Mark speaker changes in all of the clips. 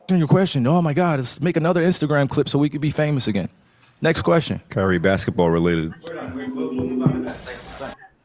Speaker 1: Your question. Oh my God, let's make another Instagram clip so we could be famous again. Next question.
Speaker 2: Kyrie, basketball related.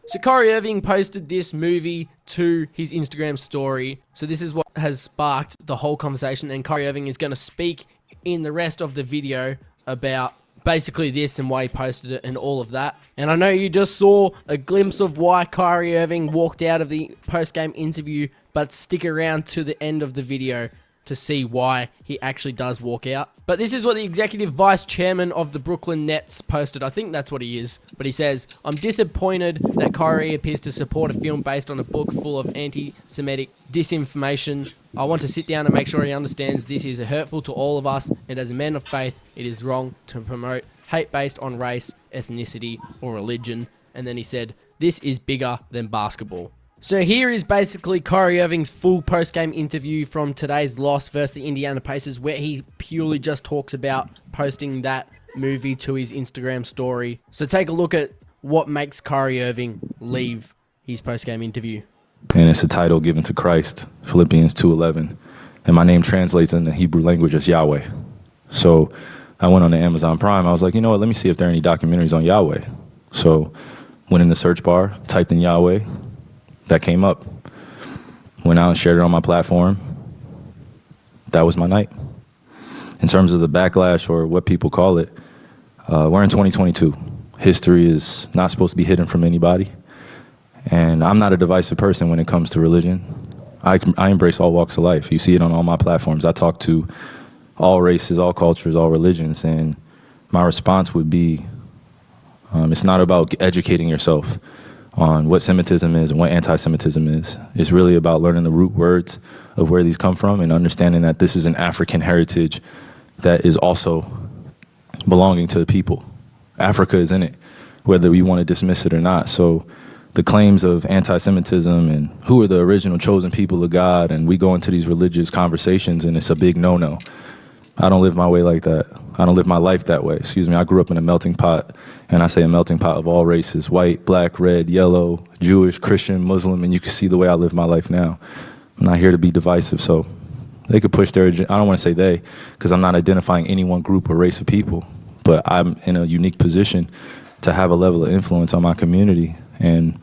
Speaker 3: So Kyrie Irving posted this movie to his Instagram story. So this is what has sparked the whole conversation, and Kyrie Irving is going to speak in the rest of the video about basically this and why he posted it and all of that. And I know you just saw a glimpse of why Kyrie Irving walked out of the post-game interview, but stick around to the end of the video to see why he actually does walk out. But this is what the executive vice chairman of the Brooklyn Nets posted. I think that's what he is. But he says, "I'm disappointed that Kyrie appears to support a film based on a book full of anti-Semitic disinformation. I want to sit down and make sure he understands this is hurtful to all of us, and as a man of faith, it is wrong to promote hate based on race, ethnicity, or religion." And then he said, "This is bigger than basketball." So here is basically Kyrie Irving's full post-game interview from today's loss versus the Indiana Pacers, where he purely just talks about posting that movie to his Instagram story. So take a look at what makes Kyrie Irving leave his post-game interview.
Speaker 1: And it's a title given to Christ, Philippians 2:11. And my name translates in the Hebrew language as Yahweh. So I went on to Amazon Prime. I was like, you know what, let me see if there are any documentaries on Yahweh. So went in the search bar, typed in Yahweh. That came up. Went out and shared it on my platform. That was my night. In terms of the backlash, or what people call it, we're in 2022. History is not supposed to be hidden from anybody. And I'm not a divisive person when it comes to religion. I embrace all walks of life. You see it on all my platforms. I talk to all races, all cultures, all religions. And my response would be, it's not about educating yourself on what Semitism is and what anti-Semitism is. It's really about learning the root words of where these come from and understanding that this is an African heritage that is also belonging to the people. Africa is in it, whether we want to dismiss it or not. So the claims of anti-Semitism and who are the original chosen people of God, and we go into these religious conversations and it's a big no-no. I don't live my way like that. I don't live my life that way. Excuse me. I grew up in a melting pot, and I say a melting pot of all races: white, black, red, yellow, Jewish, Christian, Muslim, and you can see the way I live my life now. I'm not here to be divisive, so they could push their agenda. I don't want to say they, because I'm not identifying any one group or race of people, but I'm in a unique position to have a level of influence on my community, and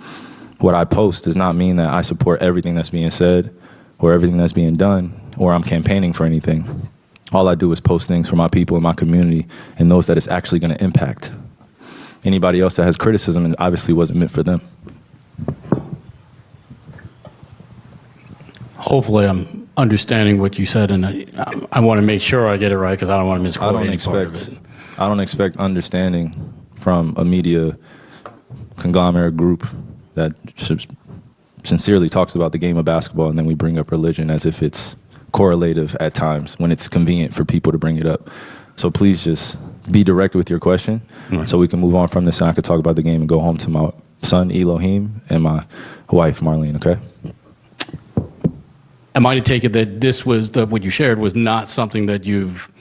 Speaker 1: what I post does not mean that I support everything that's being said or everything that's being done, or I'm campaigning for anything. All I do is post things for my people in my community and those that it's actually going to impact. Anybody else that has criticism, it obviously wasn't meant for them.
Speaker 4: Hopefully I'm understanding what you said, and I want to make sure I get it right because I don't want to misquote any part of it.
Speaker 1: I don't expect understanding from a media conglomerate group that sincerely talks about the game of basketball, and then we bring up religion as if it's correlative at times when it's convenient for people to bring it up. So please just be direct with your question, so we can move on from this and I could talk about the game and go home to my son Elohim and my wife Marlene. Okay.
Speaker 4: Am I to take it that this was what you shared was not something that you've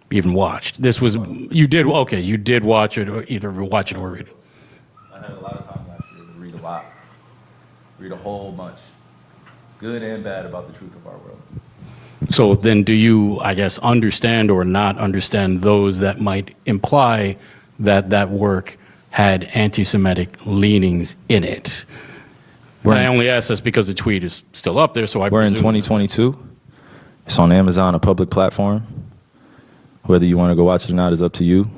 Speaker 4: even watched? This was you did watch it, or either watch it or read it.
Speaker 1: I had a lot of time last year to read a lot, read a whole bunch, good and bad, about the truth of our world.
Speaker 4: So then do you, I guess, understand or not understand those that might imply that that work had anti-Semitic leanings in it? I only ask this because the tweet is still up there, so I
Speaker 1: We're in 2022. It's on Amazon, a public platform. Whether you want to go watch it or not is up to you.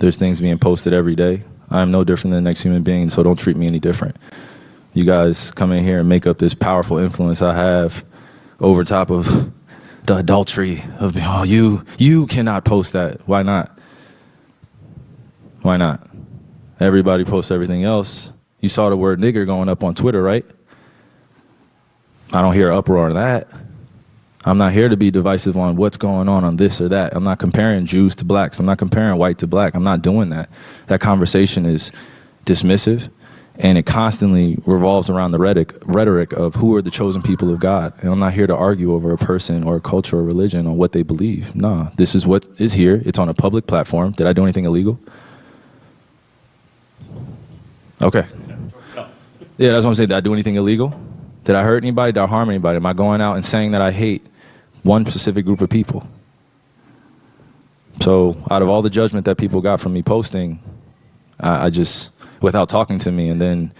Speaker 1: There's things being posted every day. I am no different than the next human being, so don't treat me any different. You guys come in here and make up this powerful influence I have over top of the adultery of, oh, you cannot post that. Why not? Why not? Everybody posts everything else. You saw the word nigger going up on Twitter, right? I don't hear uproar on that. I'm not here to be divisive on what's going on this or that. I'm not comparing Jews to blacks. I'm not comparing white to black. I'm not doing that. That conversation is dismissive, and it constantly revolves around the rhetoric of who are the chosen people of God. And I'm not here to argue over a person or a culture or religion on what they believe. No, this is what is here. It's on a public platform. Did I do anything illegal? Okay. Yeah, that's what I'm saying. Did I do anything illegal? Did I hurt anybody? Did I harm anybody? Am I going out and saying that I hate one specific group of people. So out of all the judgment that people got from me posting, I just, without talking to me, and then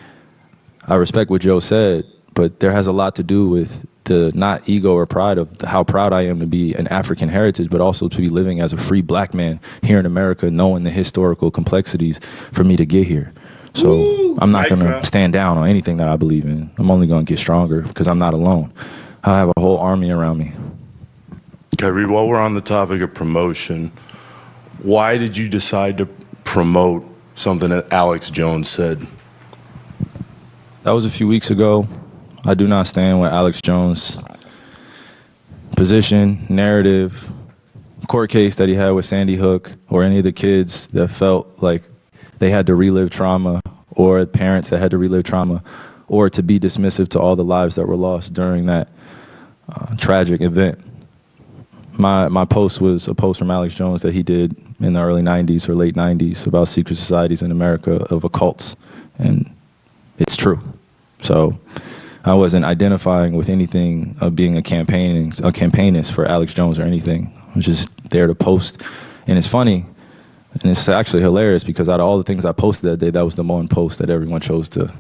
Speaker 1: I respect what Joe said, but there has a lot to do with the not ego or pride of how proud I am to be an African heritage, but also to be living as a free black man here in America, knowing the historical complexities for me to get here. So I'm not going to stand down on anything that I believe in. I'm only going to get stronger because I'm not alone. I have a whole army around me.
Speaker 2: Kyrie, while we're on the topic of promotion, why did you decide to promote something that Alex Jones said?
Speaker 1: That was a few weeks ago. I do not stand with Alex Jones' position, narrative, court case that he had with Sandy Hook, or any of the kids that felt like they had to relive trauma, or parents that had to relive trauma, or to be dismissive to all the lives that were lost during that tragic event. My post was a post from Alex Jones that he did in the early 90s or late 90s about secret societies in America of occults, and it's true. So I wasn't identifying with anything of being a campaignist for Alex Jones or anything. I was just there to post. And it's funny, and it's actually hilarious, because out of all the things I posted that day, that was the one post that everyone chose to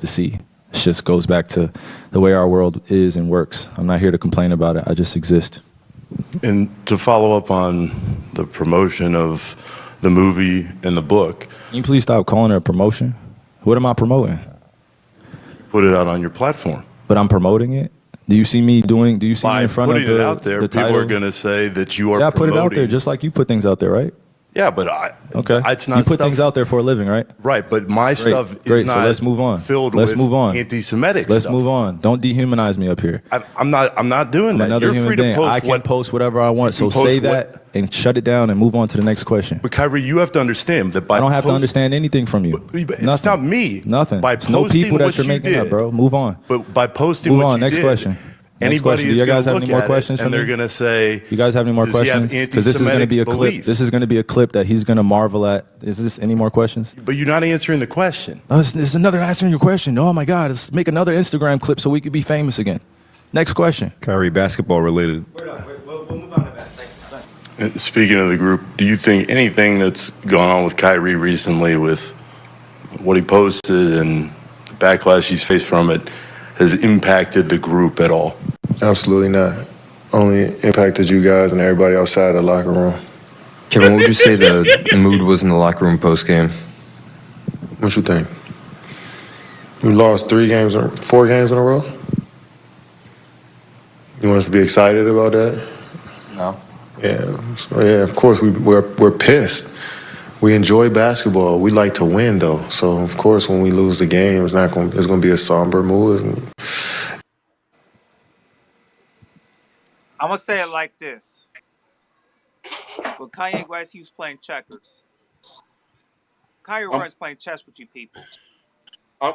Speaker 1: see. It just goes back to the way our world is and works. I'm not here to complain about it. I just exist.
Speaker 2: And to follow up on the promotion of the movie and the book,
Speaker 1: Can you please stop calling it a promotion? What am I promoting?
Speaker 2: put it out on your platform.
Speaker 1: But I'm promoting it? Do you see me me in
Speaker 2: By
Speaker 1: front of
Speaker 2: putting it out there,
Speaker 1: the
Speaker 2: people
Speaker 1: title?
Speaker 2: are going to say that you are
Speaker 1: Yeah, I put it out there
Speaker 2: promoting-
Speaker 1: just like you put things out there, right?
Speaker 2: Yeah, but
Speaker 1: Okay.
Speaker 2: it's not
Speaker 1: You put
Speaker 2: stuff,
Speaker 1: things out there for a living, right?
Speaker 2: right? But my stuff is
Speaker 1: Great.
Speaker 2: not
Speaker 1: So let's move on.
Speaker 2: filled
Speaker 1: Let's
Speaker 2: with
Speaker 1: move on.
Speaker 2: anti-Semitic
Speaker 1: Let's
Speaker 2: stuff.
Speaker 1: move on. Don't dehumanize me up here.
Speaker 2: I'm not doing
Speaker 1: I'm
Speaker 2: that.
Speaker 1: another
Speaker 2: You're
Speaker 1: human
Speaker 2: free
Speaker 1: being.
Speaker 2: to post
Speaker 1: I can
Speaker 2: what.
Speaker 1: post whatever I want. So
Speaker 2: can post
Speaker 1: say
Speaker 2: what-
Speaker 1: that and shut it down and move on to the next question.
Speaker 2: But Kyrie, you have to understand that by
Speaker 1: I don't have to understand anything from you.
Speaker 2: It's
Speaker 1: Nothing.
Speaker 2: not me.
Speaker 1: Nothing.
Speaker 2: By
Speaker 1: It's no
Speaker 2: posting
Speaker 1: people that
Speaker 2: what
Speaker 1: you're
Speaker 2: you
Speaker 1: making
Speaker 2: did,
Speaker 1: up, bro. Move on.
Speaker 2: But by posting
Speaker 1: Move
Speaker 2: what
Speaker 1: on.
Speaker 2: you
Speaker 1: Next
Speaker 2: did,
Speaker 1: question. Next
Speaker 2: anybody
Speaker 1: question. Do
Speaker 2: is
Speaker 1: you
Speaker 2: going
Speaker 1: guys
Speaker 2: to
Speaker 1: have
Speaker 2: look
Speaker 1: any more
Speaker 2: at
Speaker 1: questions
Speaker 2: it,
Speaker 1: for
Speaker 2: and they're
Speaker 1: me?
Speaker 2: going to say,
Speaker 1: You guys have any more
Speaker 2: does he have
Speaker 1: questions? Because this is going to be a clip.
Speaker 2: anti-Semitic
Speaker 1: This is going to be a clip that he's going to marvel at. Is this any more questions?
Speaker 2: But you're not answering the question.
Speaker 1: Oh, this is another answering your question. Oh my God, let's make another Instagram clip so we could be famous again. Next question.
Speaker 5: Kyrie, basketball related.
Speaker 3: We'll move on to that. Thanks.
Speaker 2: Speaking of the group, do you think anything that's gone on with Kyrie recently, with what he posted and the backlash he's faced from it, has impacted the group at all?
Speaker 6: Absolutely not. Only impacted you guys and everybody outside the locker room.
Speaker 5: Kevin, what would you say the mood was in the locker room post game?
Speaker 6: What you think? We lost 4 games in a row? You want us to be excited about that?
Speaker 5: No.
Speaker 6: Yeah. So yeah, of course we're pissed. We enjoy basketball. We like to win though. So of course when we lose the game, it's going to be a somber mood.
Speaker 7: I'm gonna say it like this: with Kanye West, he was playing checkers. Kyrie Irving's playing chess with you people.
Speaker 8: I'm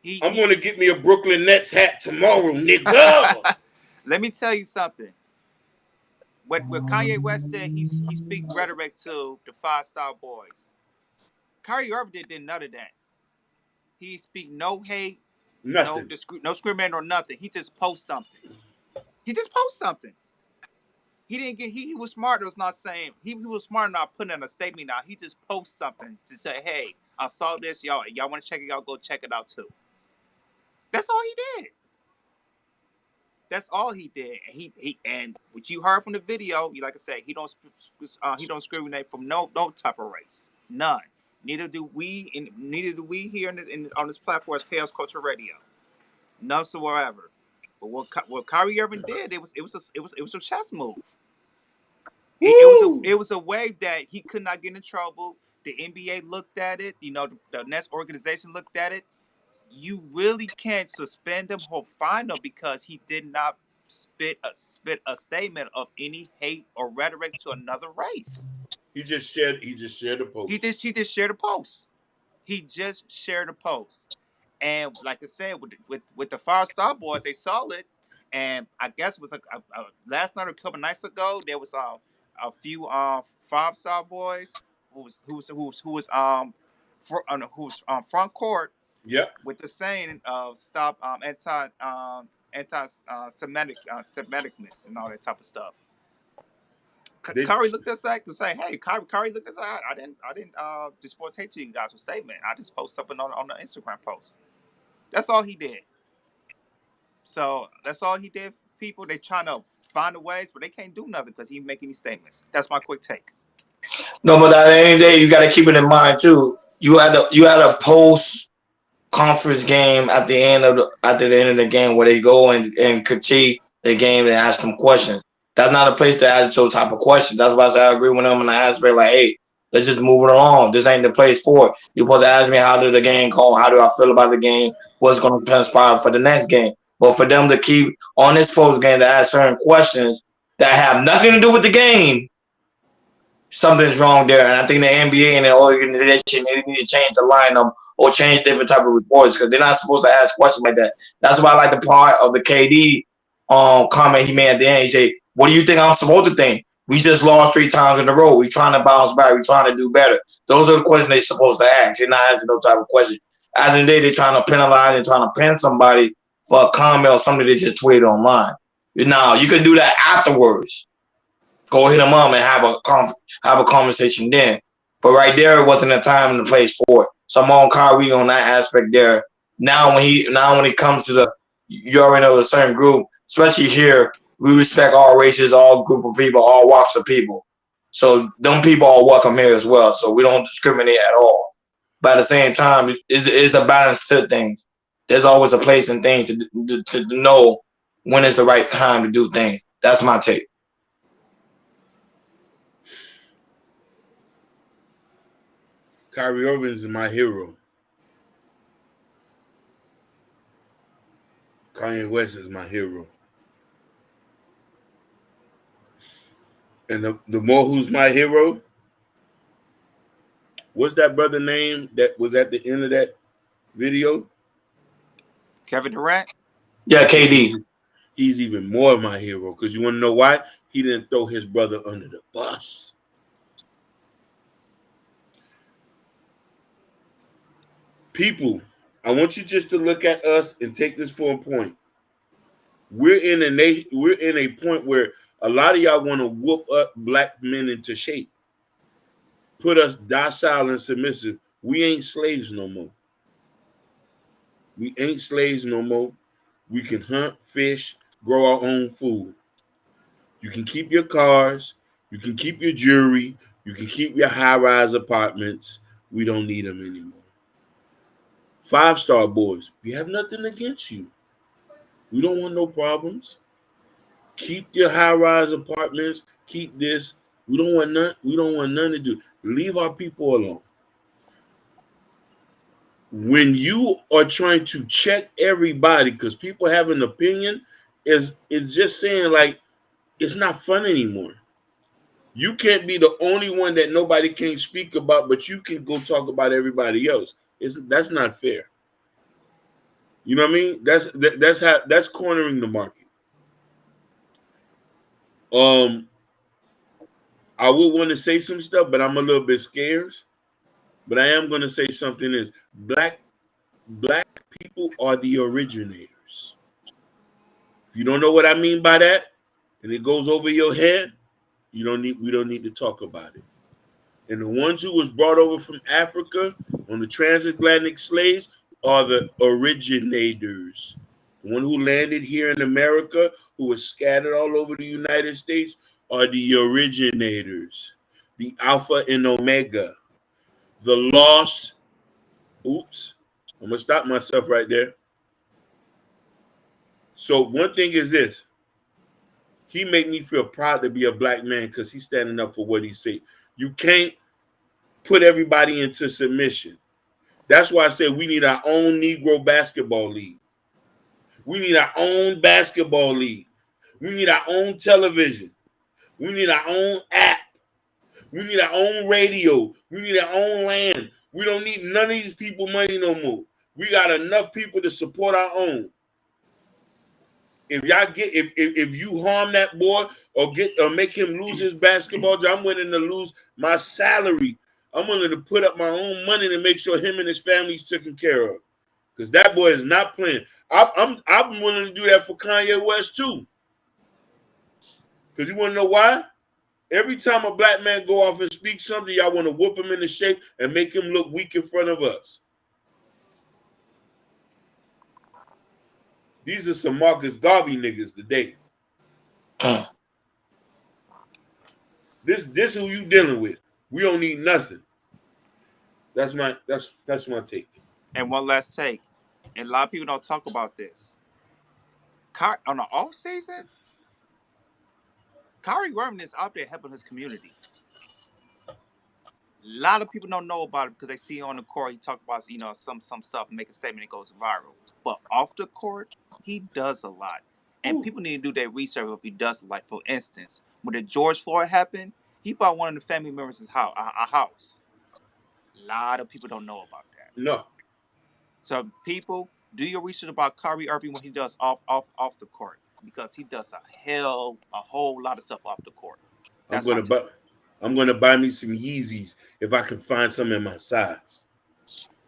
Speaker 7: He
Speaker 8: going to get me a Brooklyn Nets hat tomorrow, nigga.
Speaker 7: Let me tell you something. What Kanye West said, he speak rhetoric to the 5-star boys. Kyrie Irving did none of that. He speak no hate,
Speaker 8: Nothing.
Speaker 7: no discrimination or nothing. He just post something. He just post something. He didn't get. He was smart. It was not saying he was smart not putting in a statement out. He just post something to say, "Hey, I saw this. Y'all want to check it out? Go check it out too." That's all he did. That's all he did. And he and what you heard from the video, like I said, he don't discriminate from no type of race, none. Neither do we, and neither do we here on this platform as Chaos Culture Radio, none whatsoever. But what Kyrie Irving did, it was a chess move. It was a way that he could not get in trouble. The NBA looked at it. The Nets organization looked at it. You really can't suspend him or fine him because he did not spit a statement of any hate or rhetoric to another race.
Speaker 8: He just shared a post.
Speaker 7: He just shared a post. He just shared a post. And like I said, with the 5-star boys, they saw it. And I guess it was last night or a couple nights ago, there was a few 5-star boys who was front court
Speaker 8: Yep.
Speaker 7: with the saying of stop anti Semiticness and all that type of stuff.
Speaker 8: They-
Speaker 7: Kyrie looked at us like to say, "Hey, Kyrie looked at us. I didn't discourse hate to you guys with statement. I just post something on the Instagram post. That's all he did. So that's all he did. People they trying to find the ways, but they can't do nothing because he ain't making any statements. That's my quick take.
Speaker 9: No, but at the end of the day, you got to keep it in mind too. You had a post conference game at the end of the game where they go and critique the game and ask them questions. That's not a place to ask those type of questions. That's why I say I agree with them in the aspect like, hey, let's just move it along. This ain't the place for it. You're supposed to ask me how did the game go? How do I feel about the game? What's going to transpire for the next game? But for them to keep on this post game to ask certain questions that have nothing to do with the game, something's wrong there. And I think the NBA and the organization they need to change the lineup or change different type of reports because they're not supposed to ask questions like that. That's why I like the part of the KD comment he made at the end. He said, "What do you think I'm supposed to think? We just lost 3 times in a row. We're trying to bounce back. We're trying to do better." Those are the questions they're supposed to ask. They're not asking those type of questions. As in the day, they're trying to penalize and trying to pin somebody for a comment or something they just tweeted online. Now, you can do that afterwards. Go hit them up and have a conversation then. But right there, it wasn't the time and the place for it. So I'm on Kyrie on that aspect there. Now when it comes to you already know a certain group, especially here, we respect all races, all group of people, all walks of people. So them people are welcome here as well. So we don't discriminate at all. But at the same time, it's a balance to things. There's always a place and things to know when is the right time to do things. That's my take.
Speaker 8: Kyrie Irving is my hero. Kanye West is my hero. And the more who's my hero, what's that brother name that was at the end of that video?
Speaker 7: Kevin Durant.
Speaker 9: Yeah, KD.
Speaker 8: He's even more of my hero because you want to know why? He didn't throw his brother under the bus. People, I want you just to look at us and take this for a point. We're in a point where a lot of y'all want to whoop up black men into shape, put us docile and submissive. We ain't slaves no more. We ain't slaves no more. We can hunt, fish, grow our own food. You can keep your cars. You can keep your jewelry. You can keep your high-rise apartments. We don't need them anymore. 5-star boys, we have nothing against you. We don't want no problems. Keep your high-rise apartments. Keep this. We don't want none to do. Leave our people alone. When you are trying to check everybody, because people have an opinion, is just saying like it's not fun anymore. You can't be the only one that nobody can speak about, but you can go talk about everybody else. That's not fair. You know what I mean? That's cornering the market. I would want to say some stuff, but I'm a little bit scared. But I am going to say something is black people are the originators. If you don't know what I mean by that, and it goes over your head, we don't need to talk about it. And the ones who was brought over from Africa on the transatlantic slaves are the originators. The one who landed here in America, who was scattered all over the United States, are the originators. The Alpha and Omega. The lost. Oops. I'm going to stop myself right there. So one thing is this. He made me feel proud to be a black man because he's standing up for what he said. You can't put everybody into submission. That's why I said we need our own Negro basketball league. We need our own basketball league. We need our own television. We need our own app. We need our own radio. We need our own land. We don't need none of these people money no more. We got enough people to support our own. If y'all if you harm that boy or make him lose his basketball job, I'm willing to lose my salary. I'm willing to put up my own money to make sure him and his family's taken care of. Because that boy is not playing. I'm willing to do that for Kanye West too. Because you want to know why? Every time a black man go off and speak something, y'all want to whoop him into shape and make him look weak in front of us. These are some Marcus Garvey niggas today. This who you dealing with. We don't need nothing. That's my take.
Speaker 7: And one last take. And a lot of people don't talk about this. On the off season, Kyrie Irving is out there helping his community. A lot of people don't know about it because they see on the court he talk about some stuff and make a statement that goes viral. But off the court, he does a lot. And people need to do their research if he does. Like, for instance, when the George Floyd happened, he bought one of the family members' house, a house. A lot of people don't know about that.
Speaker 8: No. So
Speaker 7: people, do your research about Kyrie Irving when he does off the court, because he does a whole lot of stuff off the court.
Speaker 8: I'm gonna buy me some Yeezys if I can find some in my size.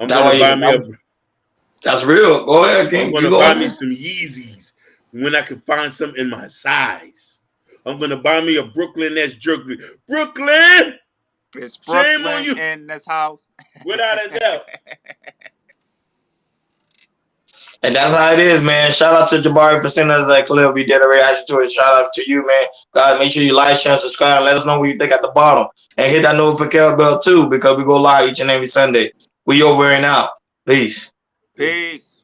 Speaker 9: That's real. Go ahead, King.
Speaker 8: I'm gonna buy me some Yeezys when I can find some in my size. I'm gonna buy me a Brooklyn Nets jersey. Brooklyn!
Speaker 7: It's Brooklyn in this house.
Speaker 8: Without a doubt.
Speaker 9: And that's how it is, man. Shout out to Jabari for sending us that clip. We did a reaction to it. Shout out to you, man. Guys, make sure you like, share, and subscribe, and let us know what you think at the bottom. And hit that notification bell too, because we go live each and every Sunday. We over and out. Peace.
Speaker 7: Peace.